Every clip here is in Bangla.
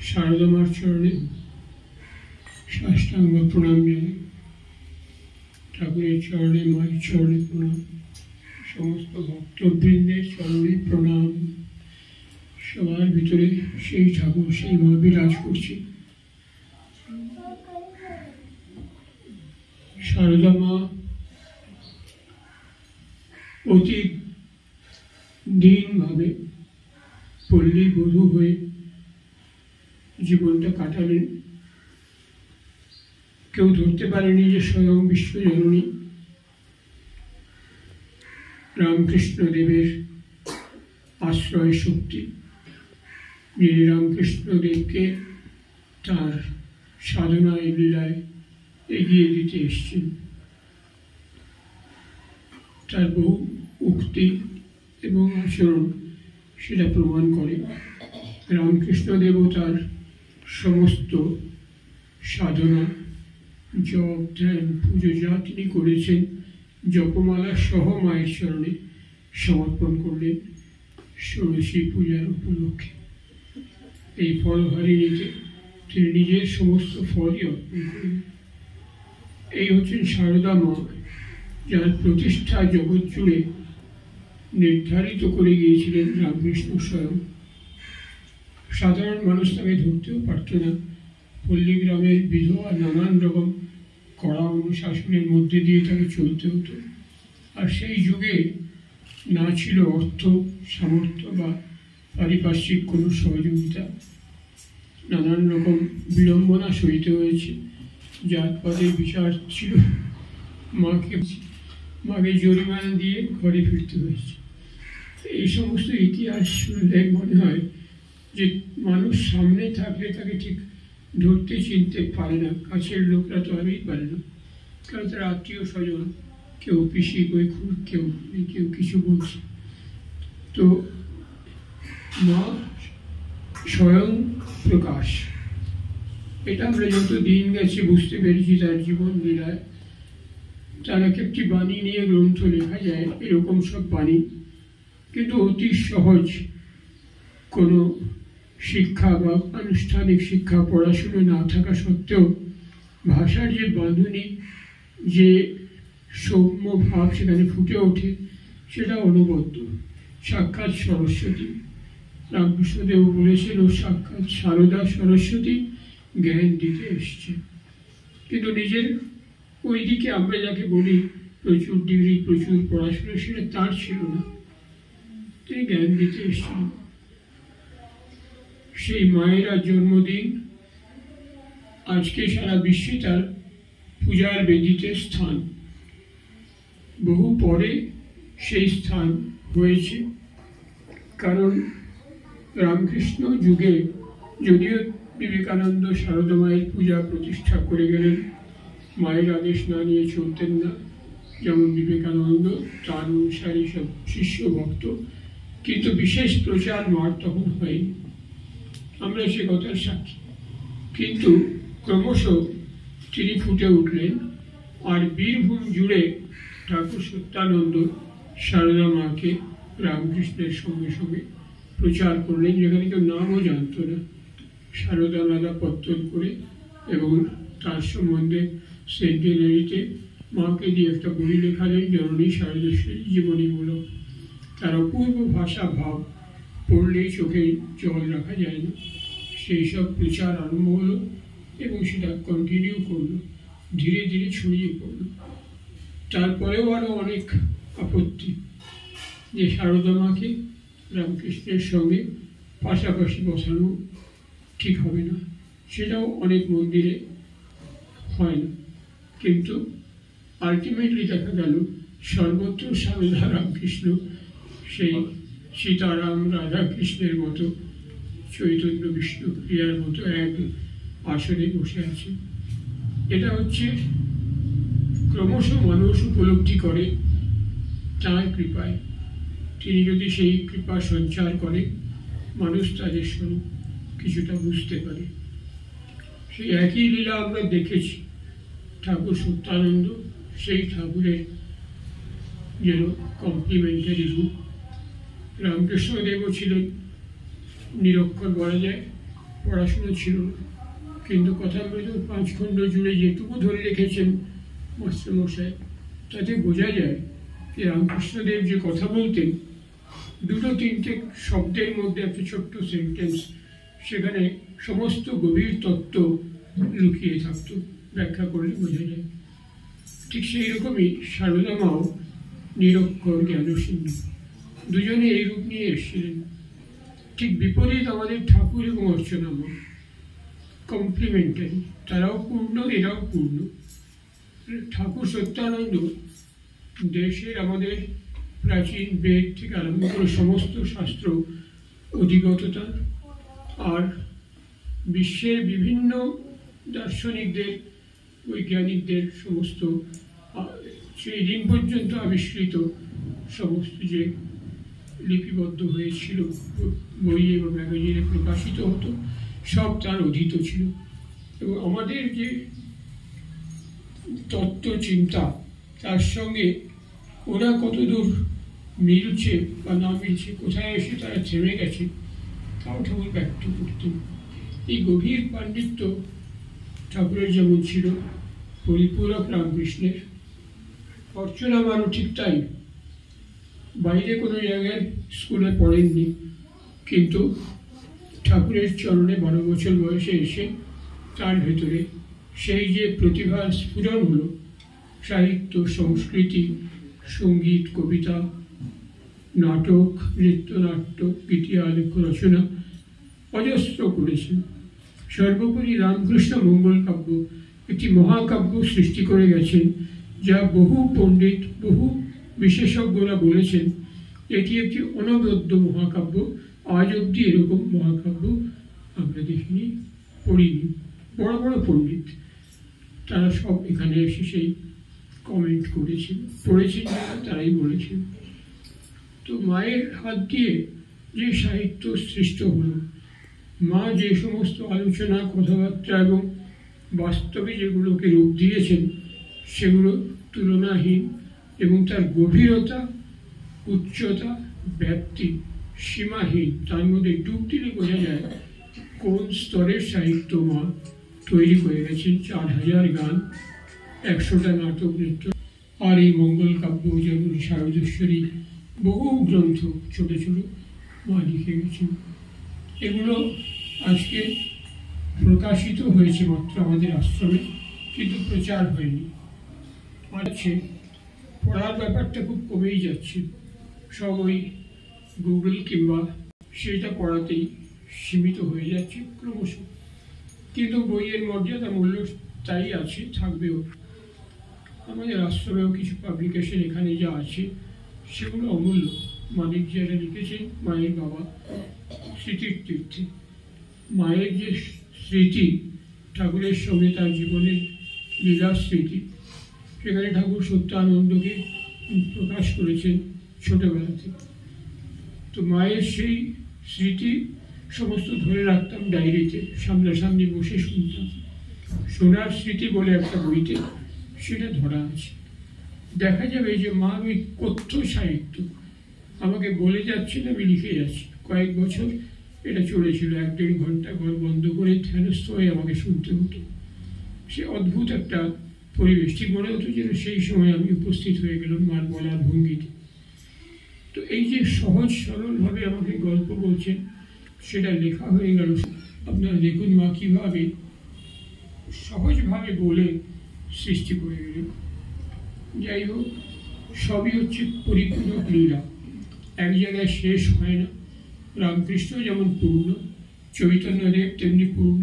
শারদামার চরণে সাষ্টাঙ্গ প্রণাম জানাই। ঠাকুরের চরণে, মায়ের চরণে প্রণাম, সমস্ত ভক্তবৃন্দের চরণে প্রণাম। সবার ভিতরে সেই ঠাকুর, সেই মা বিরাজ করছে। শারদা মা অতি দীনভাবে পল্লী বধূ হয়ে জীবনটা কাটালেন। কেউ ধরতে পারেনি যে স্বয়ং বিশ্বজননী রামকৃষ্ণদেবের আশ্রয় শক্তি, যিনি রামকৃষ্ণদেবকে তার সাধনায় লীলায় এগিয়ে দিতে এসছেন। তার বহু উক্তি এবং আচরণ সেটা প্রমাণ করে। রামকৃষ্ণদেবও তার সমস্ত সাধনা, জপ, ধ্যান, পুজো যা তিনি করেছেন জপমালা সহ মায়ের চরণে সমর্পণ করলেন ষোড়শী পূজার উপলক্ষে। এই ফলহারিণীতে তিনি নিজের সমস্ত ফলই অর্পণ করলেন। এই হচ্ছেন শারদা মা, যার প্রতিষ্ঠা জগৎ জুড়ে নির্ধারিত করে গিয়েছিলেন রামকৃষ্ণ স্বয়ং। সাধারণ মানুষ তাকে ধরতেও পারত না। পল্লীগ্রামের বিধবা নানান রকম কড়া অনুশাসনের মধ্যে দিয়ে তাকে চলতে হতো। আর সেই যুগে না ছিল অর্থ, সামর্থ্য বা পারিপার্শ্বিক কোনো সহযোগিতা। নানান রকম বিড়ম্বনা সইতে হয়েছে। জাতপাতের বিচার ছিল, মাকে জরিমানা দিয়ে ঘরে ফিরতে হয়েছে। এই সমস্ত ইতিহাস শুনলে মনে হয় যে মানুষ সামনে থাকলে তাকে ঠিক ধরতে চিনতে পারে না। কাছের লোকরা তো আরই পারে না, কারণ তার আত্মীয় স্বজন, কেউ পিসি, কৈখুর, কেউ কেউ কিছু বলছে। তো মা স্বয়ং প্রকাশ, এটা আমরা যত দিন গেছে বুঝতে পেরেছি তার জীবন লীলায়। তার একটি বাণী নিয়ে গ্রন্থ লেখা যায়, এরকম সব বাণী, কিন্তু অতি সহজ। কোনো শিক্ষা বা আনুষ্ঠানিক শিক্ষা, পড়াশুনো না থাকা সত্ত্বেও ভাষার যে বাঁধুনি, যে সৌম্য ভাব সেখানে ফুটে ওঠে, সেটা অনবদ্য। সাক্ষাৎ সরস্বতী, রামকৃষ্ণদেব বলেছেন ও সাক্ষাৎ শারদা সরস্বতী জ্ঞান দিতে এসছে। কিন্তু নিজের ওই দিকে আমরা যাকে বলি প্রচুর ডিগ্রি, প্রচুর পড়াশোনা, সেটা তার ছিল না। তিনি জ্ঞান দিতে এসেছিলেন। সেই মায়ের জন্মদিন আজকে সারা বিশ্বে তার পূজার বেদিতে স্থান। বহু পরে সেই স্থান হয়েছে, কারণ রামকৃষ্ণ যুগে যদিও বিবেকানন্দ শারদা মায়ের পূজা প্রতিষ্ঠা করে গেলেন, মায়ের আদেশ না নিয়ে চলতেন না, যেমন বিবেকানন্দ, তার অনুসারী সব শিষ্য ভক্ত, কিন্তু বিশেষ প্রচার মার তখন হয়নি। আমরা সে কথার সাক্ষী। কিন্তু ক্রমশ তিনি ফুটে উঠলেন, আর বীরভূম জুড়ে ঠাকুর সত্যানন্দ শারদা মাকে রামকৃষ্ণের সঙ্গে সঙ্গে প্রচার করলেন, যেখানে কেউ নামও জানত না। শারদা মেলা পত্তন করে এবং তার সম্বন্ধে সেন্টেনারিতে মাকে দিয়ে একটা বই লেখালেন, জননী শারদেশ্বরী জীবনীমূলক। তার অপূর্ব ভাষা ভাব পড়লেই চোখে জল রাখা যায় না। সেই সব প্রচার আরম্ভ হলো এবং সেটা কন্টিনিউ করলো, ধীরে ধীরে ছড়িয়ে পড়লো। তারপরেও আরও অনেক আপত্তি, যে শারদা মাকে রামকৃষ্ণের সঙ্গে পাশাপাশি বসানো ঠিক হবে না, সেটাও অনেক মন্দিরে হয় না। কিন্তু আলটিমেটলি দেখা গেল সর্বত্র শারদা রামকৃষ্ণ, সেই সীতারাম রাধাকৃষ্ণের মতো, চৈতন্য বিষ্ণু ক্রিয়ার মতো এক আসনে বসে আছে। এটা হচ্ছে ক্রমশ মানুষ উপলব্ধি করে তাঁর কৃপায়। তিনি যদি সেই কৃপা সঞ্চার করে, মানুষ তাদের স্বরূপ কিছুটা বুঝতে পারে। সেই একই লীলা আমরা দেখেছি। ঠাকুর সত্যানন্দ সেই ঠাকুরের যেন কমপ্লিমেন্টারি রূপ, রামকৃষ্ণদেবও ছিলেন নিরক্ষর বলা যায়, পড়াশুনো ছিল না, কিন্তু কথামৃত 5 খণ্ড জুড়ে যেটুকু ধরে রেখেছেন মাস্টারমশাই, তাতে বোঝা যায় যে রামকৃষ্ণদেব যে কথা বলতেন 2-3টে শব্দের মধ্যে একটা ছোট্ট সেন্টেন্স, সেখানে সমস্ত গভীর তত্ত্ব লুকিয়ে থাকত, ব্যাখ্যা করলে বোঝা যায়। ঠিক সেই রকমই সারদা মাও নিরক্ষর জ্ঞানশূন্য, দুজনে এই রূপ নিয়ে এসেছিলেন। ঠিক বিপরীত আমাদের ঠাকুর এবং অর্চনা মা, কমপ্লিমেন্টারি, তারাও পূর্ণ, এরাও পূর্ণ। ঠাকুর সত্যানন্দ দেশের আমাদের প্রাচীন বেদ থেকে আরম্ভ করে সমস্ত শাস্ত্র অধিগততা, আর বিশ্বের বিভিন্ন দার্শনিকদের, বৈজ্ঞানিকদের সমস্ত সেই দিন পর্যন্ত আবিষ্কৃত সমস্ত যে লিপিবদ্ধ হয়েছিল, বই এবং ম্যাগাজিনে প্রকাশিত হতো, সব তার অধীত ছিল। এবং আমাদের যে তত্ত্ব চিন্তা, তার সঙ্গে ওরা কতদূর মিলছে বা না মিলছে, কোথায় এসে তারা থেমে গেছে, তাও ঠাকুর ব্যক্ত করতেন। এই গভীর পাণ্ডিত্য ঠাকুরের যেমন ছিল, পরিপূরক রামকৃষ্ণের, অর্চনা মারও ঠিক তাই। বাইরে কোনো জায়গায় স্কুলে পড়েননি, কিন্তু ঠাকুরের চরণে 12 বছর বয়সে এসে তার ভেতরে সেই যে প্রতিভার স্ফুরণ হলো, সাহিত্য, সংস্কৃতি, সঙ্গীত, কবিতা, নাটক, নৃত্যনাট্য, গীতি, আলেখ্য রচনা অজস্র করেছেন। সর্বোপরি রামকৃষ্ণ মঙ্গল কাব্য, একটি মহাকাব্য সৃষ্টি করে গেছেন, যা বহু পণ্ডিত, বহু বিশেষজ্ঞরা বলেছেন এটি একটি অনবদ্য মহাকাব্য। আজ অবধি এরকম মহাকাব্য আমরা দেখিনি, পড়িনি। বড় বড় পণ্ডিত তারা সব এখানে এসে সেই কমেন্ট করেছেন, পড়েছেন যারা, তারাই বলেছেন। তো মায়ের হাত দিয়ে যে সাহিত্য সৃষ্ট হলো, মা যে সমস্ত আলোচনা, কথাবার্তা এবং বাস্তবে যেগুলোকে রূপ দিয়েছেন, সেগুলো তুলনাহীন, এবং তার গভীরতা, উচ্চতা, ব্যাপ্তি সীমাহীন। তার মধ্যে ডুব দিলে বোঝা যায় কোন স্তরের সাহিত্য মা তৈরি করে গেছেন। 4000 গান, 100টা নাটক, নৃত্য, আর এই মঙ্গল কাব্য, যেমন শারদেশ্বরী, বহু গ্রন্থ ছোট ছোট মা লিখে গেছেন। এগুলো আজকে প্রকাশিত হয়েছে মাত্র আমাদের আশ্রমে, কিন্তু প্রচার হয়নি। আছে পড়ার ব্যাপারটা খুব কমেই যাচ্ছে, সব ওই গুগল কিংবা সেটা পড়াতেই সীমিত হয়ে যাচ্ছে ক্রমশ। কিন্তু বইয়ের মর্যাদা, মূল্য তাই আছে, থাকবেও। আমাদের আশ্রমেও কিছু পাবলিকেশন এখানে যা আছে সেগুলো অমূল্য। মানিক যারা লিখেছেন, মায়ের বাবা স্মৃতির তীর্থে, মায়ের যে স্মৃতি, ঠাকুরের সঙ্গে তার জীবনের লীলা স্মৃতি, সেখানে ঠাকুর সত্যানন্দকে প্রকাশ করেছেন ছোটবেলা থেকে। তো মায়ের সেই স্মৃতি সমস্ত ধরে রাখতাম ডায়েরিতে, সামনাসামনি বসে শুনতাম। সোনার স্মৃতি বলে একটা বইতে সেটা ধরা আছে। দেখা যাবে যে মা ওই কথ্য সাহিত্য আমাকে বলে যাচ্ছেন, আমি লিখে যাচ্ছি। কয়েক বছর এটা চলেছিল, 1-1.5 ঘন্টা ঘর বন্ধ করে ধ্যানস্থ হয়ে আমাকে শুনতে হতো। সে অদ্ভুত একটা পরিবেশ, ঠিক মনে হতো যেন সেই সময় আমি উপস্থিত হয়ে গেলাম মার বলার ভঙ্গিতে। তো এই যে সহজ সরলভাবে আমাকে গল্প বলছেন, সেটা লেখা হয়ে গেল। আপনারা দেখুন মা কীভাবে সহজভাবে বলে সৃষ্টি করে গেলেন। যাই হোক, সবই হচ্ছে পরিপূরক লীলা, এক জায়গায় শেষ হয় না। রামকৃষ্ণ যেমন পূর্ণ, চৈতন্যদেব তেমনি পূর্ণ,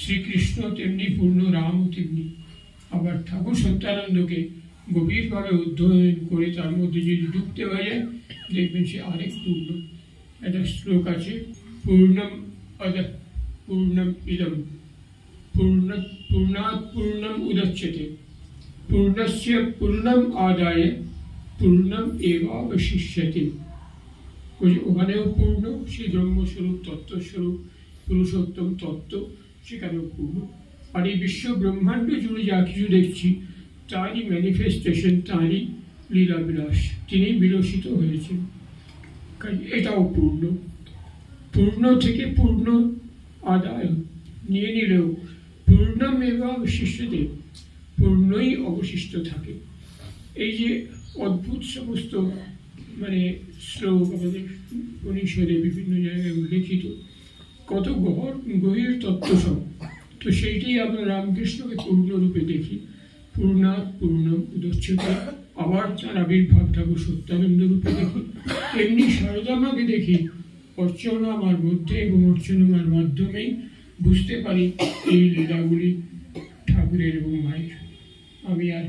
শ্রীকৃষ্ণ তেমনি পূর্ণ, রামও তেমনি। আবার ঠাকুর সত্যানন্দকে গভীরভাবে অধ্যয়ন করে তার মধ্যে যদি ডুব দেওয়া যায়, দেখবেন সে আরেক পূর্ণ। একটা শ্লোক আছে, পূর্ণম পূর্ণম ইদম পূর্ণাৎ পূর্ণম উদচ্যতে পূর্ণস্য পূর্ণম আদায় পূর্ণম এবাবশিষ্যতে। ওখানেও পূর্ণ, সেই ব্রহ্মস্বরূপ, তত্ত্বস্বরূপ, পুরুষোত্তম তত্ত্ব, সেখানেও পূর্ণ। আর এই বিশ্ব ব্রহ্মাণ্ড জুড়ে যা কিছু দেখছি, তারই ম্যানিফেস্টেশন, তারই লীলাবিলাস। তিনি বিলসিত হয়েছেন। এটাও পূর্ণ। পূর্ণ থেকে পূর্ণ আদায় নিয়ে নিলেও পূর্ণমেবা অবশিষ্যতে, পূর্ণই অবশিষ্ট থাকে। এই যে অদ্ভুত সমস্ত মানে শ্লোক আমাদের উপনিষদে বিভিন্ন জায়গায় উল্লেখিত, কত গভীর তত্ত্ব সব। তো সেইটাই আমরা রামকৃষ্ণকে পূর্ণরূপে দেখি। পূর্ণাৎ পূর্ণম উদচ্যতে, আবার তার আবির্ভাব ঠাকুর সত্যানন্দ রূপে দেখি। তেমনি শারদামাকে দেখি অর্চনামার মধ্যে এবং অর্চনামার মাধ্যমেই বুঝতে পারি এই লীলাগুলি ঠাকুরের এবং মায়ের। আমি আর